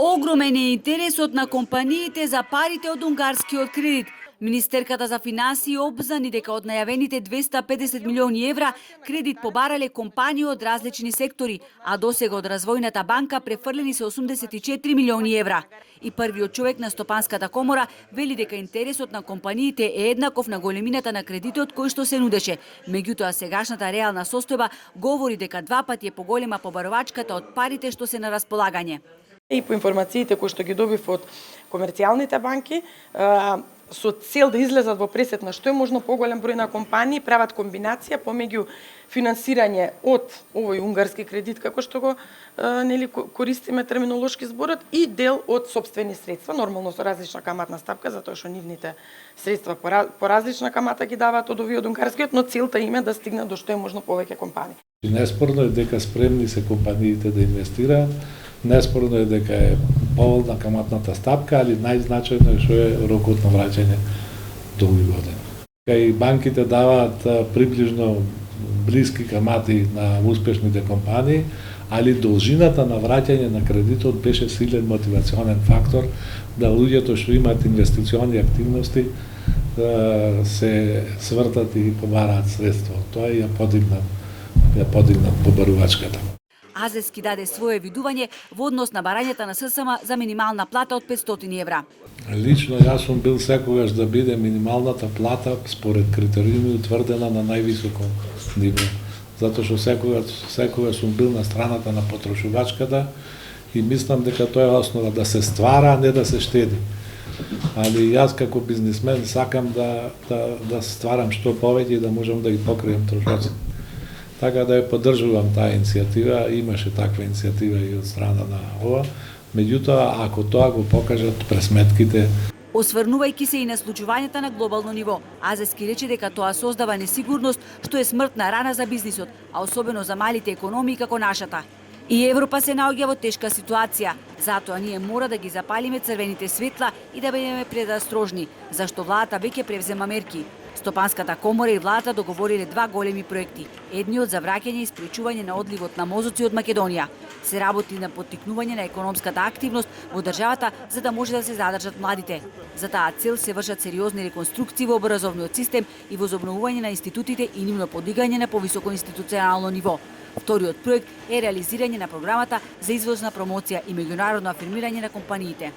Огромен е интересот на компаниите за парите од унгарскиот кредит. Министерката за финансии обзнани дека од најавените 250 милиони евра кредит побарале компании од различни сектори, а досега од Развојната банка префрлени се 84 милиони евра. И првиот човек на Стопанската комора вели дека интересот на компаниите е еднаков на големината на кредитот кој што се нудеше. Меѓутоа сегашната реална состојба говори дека два пати е поголема побаровачката од парите што се на располагање. И по информациите кои што ги добив од комерцијалните банки, со цел да излезат во пресет на што е можно поголем број на компании, прават комбинација помеѓу финансирање од овој унгарски кредит, како што го користиме терминолошки зборот, и дел од сопствени средства, нормално со различна каматна стапка, затоа што нивните средства по различна камата ги даваат од овој унгарскиот, но целта им е да стигнат до што е можно повеќе компании. Неспорно е дека спремни се компаниите да инвестираат. Неспорно е дека е поволна каматната стапка, али најзначајно е што е рокот на враќање долги години. Кај банките даваат приближно блиски камати на успешните компании, али должината на враќање на кредитот беше силен мотивационен фактор да луѓето што имаат инвестициони активности се свртат и побараат средства. Тоа ја подигнат побарувачката. Азески даде свое видување во однос на барањата на ССМ за минимална плата од 500 евра. Лично јас сум бил секогаш да биде минималната плата според критериуми утврдена на највисоко ниво. Затоа што секогаш сум бил на страната на потрошувачката и мислам дека тоа е основа да се ствара, а не да се штеди. Али јас како бизнисмен сакам да стварам што повеќе и да можам да ги покрием трошоците. Така да ја поддржувам таа иницијатива, имаше таква иницијатива и од страна на ова, меѓутоа ако тоа го покажат пресметките. Осврнувајќи се и на случувањата на глобално ниво, Азески рече дека тоа создава несигурност што е смртна рана за бизнисот, а особено за малите економии како нашата. И Европа се наоѓа во тешка ситуација, затоа ние мора да ги запалиме црвените светла и да бидеме предострожни, зашто владата веќе превзема мерки. Стопанската комора и владата договориле два големи проекти. Едниот за враќање и спречување на одливот на мозоци од Македонија. Се работи на поттикнување на економската активност во државата за да може да се задржат младите. За таа цел се вршат сериозни реконструкции во образовниот систем и возобновување на институтите и нивно подигање на повисоко институционално ниво. Вториот проект е реализирање на програмата за извозна промоција и меѓународно афирмирање на компаниите.